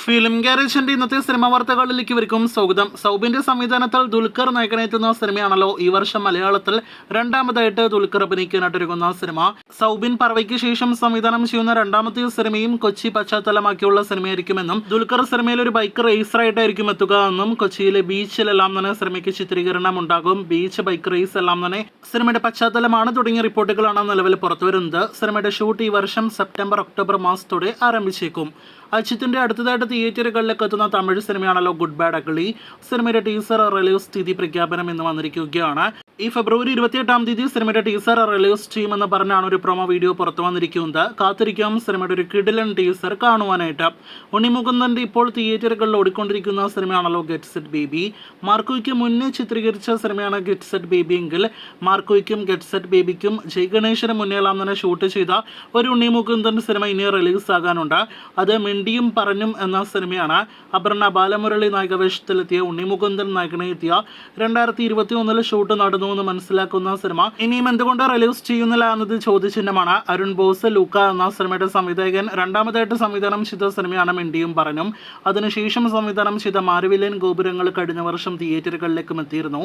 Film ഗാരേജിന്റെ ഇന്നത്തെ cinema വാർത്തകളിലേക്ക് ഇവർക്കും സ്വാഗതം. സൗബിന്റെ സംവിധാനത്തിൽ ദുൽഖർ നായകനെത്തുന്ന സിനിമയാണല്ലോ ഈ വർഷം മലയാളത്തിൽ രണ്ടാമതായിട്ട് ദുൽഖർ അഭിനയിക്കാനായിട്ടൊരുങ്ങുന്ന സിനിമ. സൗബിൻ പറവയ്ക്ക് ശേഷം സംവിധാനം ചെയ്യുന്ന രണ്ടാമത്തെ സിനിമയും കൊച്ചി പശ്ചാത്തലമാക്കിയുള്ള സിനിമയായിരിക്കുമെന്നും ദുൽഖർ സിനിമയിൽ ഒരു ബൈക്ക് റേസറായിട്ടായിരിക്കും എത്തുക എന്നും കൊച്ചിയിലെ ബീച്ചിലെല്ലാം തന്നെ സിനിമയ്ക്ക് ചിത്രീകരണം ഉണ്ടാകും. ബീച്ച് ബൈക്ക് റേസ് എല്ലാം തന്നെ സിനിമയുടെ പശ്ചാത്തലമാണ് തുടങ്ങിയ റിപ്പോർട്ടുകളാണ് നിലവിൽ പുറത്തുവരുന്നത്. സിനിമയുടെ ഷൂട്ട് ഈ വർഷം സെപ്റ്റംബർ ഒക്ടോബർ മാസത്തോടെ ആരംഭിച്ചേക്കും. അജിത്തിന്റെ അടുത്തതായിട്ട് തിയേറ്ററുകളിലേക്ക് എത്തുന്ന തമിഴ് സിനിമയാണല്ലോ ഗുഡ് ബാഡ് അഗ്ലി. സിനിമയുടെ ടീസർ റിലീസ് തീയതി പ്രഖ്യാപനം ഇന്ന് വന്നിരിക്കുകയാണ്. ഈ ഫെബ്രുവരി 28 സിനിമയുടെ ടീസർ റിലീസ് ചെയ്യുമെന്ന് പറഞ്ഞാണ് ഒരു പ്രൊമോ വീഡിയോ പുറത്തു വന്നിരിക്കുന്നത്. കാത്തിരിക്കാം സിനിമയുടെ ഒരു കിടിലൻ ടീസർ കാണുവാനായിട്ട്. ഉണ്ണിമുകുന്ദന്റെ ഇപ്പോൾ തിയേറ്ററുകളിൽ ഓടിക്കൊണ്ടിരിക്കുന്ന സിനിമയാണല്ലോ ഗെറ്റ് സെറ്റ് ബേബി. മാർക്കോയ്ക്ക് മുന്നേ ചിത്രീകരിച്ച സിനിമയാണ് ഗെറ്റ് സെറ്റ് ബേബി എങ്കിൽ മാർക്കോയ്ക്കും ഗെറ്റ് സെറ്റ് ബേബിക്കും ജയ് ഗണേശന് മുന്നേ എല്ലാം തന്നെ ഷൂട്ട് ചെയ്ത ഒരു ഉണ്ണിമുകുന്ദൻ സിനിമ ഇനി റിലീസ് ആകാനുണ്ട്. അത് മിണ്ടിയും പറഞ്ഞും എന്ന സിനിമയാണ്. അപർണ ബാലമുരളി നായകവേഷത്തിലെത്തിയ ഉണ്ണിമുകുന്ദൻ നായകനെത്തിയ 2021 ഷൂട്ട് നടന്നു എന്ന് മനസ്സിലാക്കുന്ന സിനിമ ഇനിയും എന്തുകൊണ്ട് റിലീസ് ചെയ്യുന്നില്ല എന്നത് ചോദ്യചിഹ്നമാണ്. അരുൺ ബോസ് ലൂക്ക എന്ന സിനിമയുടെ സംവിധായകൻ രണ്ടാമതായിട്ട് സംവിധാനം ചെയ്ത സിനിമയാണ് മിണ്ടിയും പറഞ്ഞും. അതിനുശേഷം സംവിധാനം ചെയ്ത മാരവില്ലൻ ഗോപുരങ്ങൾ കഴിഞ്ഞ വർഷം തിയേറ്ററുകളിലേക്കും എത്തിയിരുന്നു.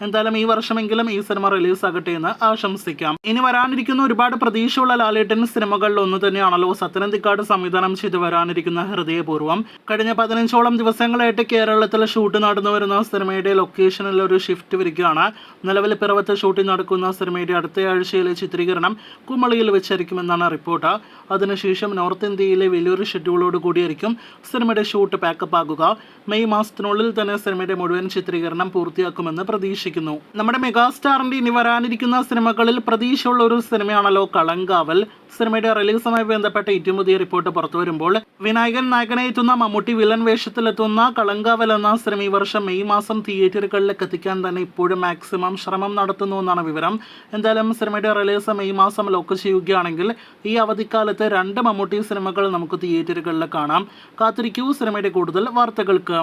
എന്തായാലും ഈ വർഷമെങ്കിലും ഈ സിനിമ റിലീസ് ആകട്ടെ എന്ന് ആശംസിക്കാം. ഇനി വരാനിരിക്കുന്ന ഒരുപാട് പ്രതീക്ഷയുള്ള ലാലേട്ടൻ സിനിമകളിൽ ഒന്ന് തന്നെയാണല്ലോ സത്യനന്ദിക്കാട് സംവിധാനം ചെയ്ത് വരാനിരിക്കുന്ന ഹൃദയപൂർവ്വം. കഴിഞ്ഞ 15ഓളം ദിവസങ്ങളായിട്ട് കേരളത്തിൽ ഷൂട്ട് നടന്നു വരുന്ന സിനിമയുടെ ലൊക്കേഷനിൽ ഒരു ഷിഫ്റ്റ് വരികയാണ്. നിലവിൽ പിറവത്ത് ഷൂട്ടിംഗ് നടക്കുന്ന സിനിമയുടെ അടുത്ത ആഴ്ചയിലെ ചിത്രീകരണം കുമളിയിൽ വെച്ചായിരിക്കുമെന്നാണ് റിപ്പോർട്ട്. അതിനുശേഷം നോർത്ത് ഇന്ത്യയിലെ വലിയൊരു ഷെഡ്യൂളോട് കൂടിയായിരിക്കും സിനിമയുടെ ഷൂട്ട് പാക്കപ്പ് ആകുക. മെയ് മാസത്തിനുള്ളിൽ തന്നെ സിനിമയുടെ മുഴുവൻ ചിത്രീകരണം പൂർത്തിയാക്കുമെന്ന് പ്രതീക്ഷിക്കുന്നു. നമ്മുടെ മെഗാസ്റ്റാറിന്റെ ഇനി വരാനിരിക്കുന്ന സിനിമകളിൽ പ്രതീക്ഷയുള്ള ഒരു സിനിമയാണല്ലോ കളങ്കാവൽ. സിനിമയുടെ റിലീസുമായി ബന്ധപ്പെട്ട ഏറ്റവും പുതിയ റിപ്പോർട്ട് പുറത്തു വരുമ്പോൾ വിനായകൻ നായകനെ എത്തുന്ന മമ്മൂട്ടി വില്ലൻ വേഷത്തിലെത്തുന്ന കളങ്കാവൽ എന്ന സിനിമ ഈ വർഷം മെയ് മാസം തിയേറ്ററുകളിലേക്ക് എത്തിക്കാൻ തന്നെ ഇപ്പോഴും മാക്സിമം ശ്രമം നടത്തുന്നു എന്നാണ് വിവരം. എന്തായാലും സിനിമയുടെ റിലീസ് മെയ് മാസം ലോക്ക് ചെയ്യുകയാണെങ്കിൽ ഈ അവധിക്കാലത്ത് 2 മമ്മൂട്ടി സിനിമകൾ നമുക്ക് തിയേറ്ററുകളിൽ കാണാം. കാത്തിരിക്കൂ സിനിമയുടെ കൂടുതൽ വാർത്തകൾക്ക്.